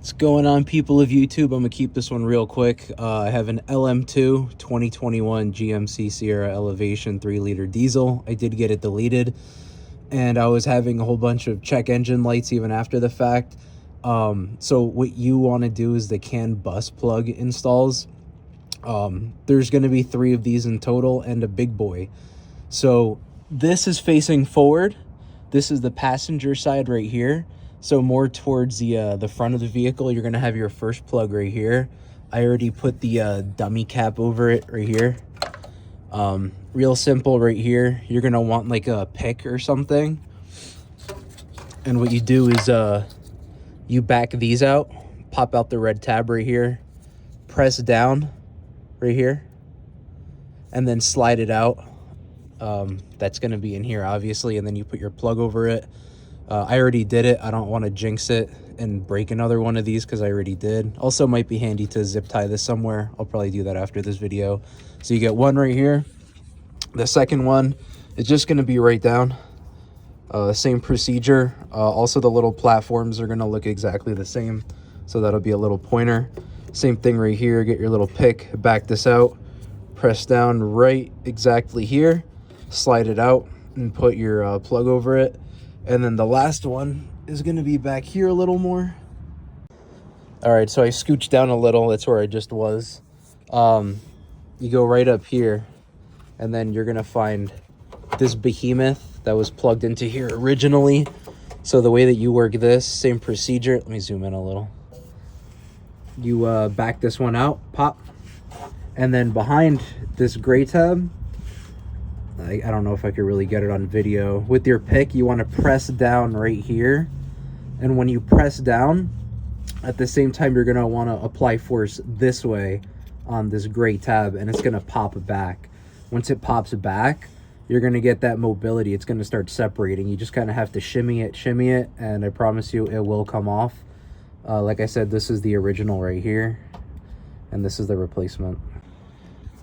What's going on, people of YouTube? I'm gonna keep this one real quick. I have an LM2 2021 GMC Sierra Elevation 3-liter diesel. I did get it deleted, and I was having a whole bunch of check engine lights even after the fact. So what you want to do is the CAN bus plug installs. There's going to be 3 of these in total and a big boy. So this is facing forward. This is the passenger side right here. So more towards the front of the vehicle, you're going to have your first plug right here. I already put the dummy cap over it right here. Real simple right here. You're going to want like a pick or something. And what you do is you back these out, pop out the red tab right here, press down right here, and then slide it out. That's going to be in here, obviously, and then you put your plug over it. I already did it. I don't want to jinx it and break another one of these because I already did. Also might be handy to zip tie this somewhere. I'll probably do that after this video. So you get one right here. The second one is just going to be right down. Same procedure. Also, the little platforms are going to look exactly the same. So that'll be a little pointer. Same thing right here. Get your little pick, back this out, press down right exactly here, slide it out, and put your plug over it. And then the last one is going to be back here a little more. All right, so I scooched down a little. That's where I just was. You go right up here, and then you're going to find this behemoth that was plugged into here originally. So the way that you work this, same procedure. Let me zoom in a little. You back this one out, pop. And then behind this gray tab, I don't know if I could really get it on video. With your pick, you want to press down right here. And when you press down, at the same time, you're going to want to apply force this way on this gray tab, and it's going to pop back. Once it pops back, you're going to get that mobility. It's going to start separating. You just kind of have to shimmy it, and I promise you it will come off. Like I said, this is the original right here, and this is the replacement.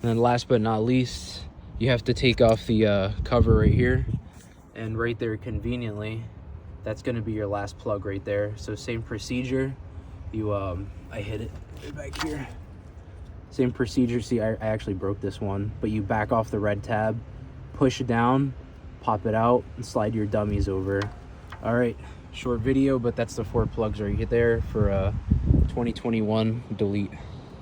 And then last but not least, you have to take off the cover right here, and right there conveniently, that's going to be your last plug right there. So same procedure. You I hit it right back here. Same procedure. See, I actually broke this one, but you back off the red tab, push it down, pop it out, and slide your dummies over. All right, short video, but that's the 4 plugs right there for 2021 delete.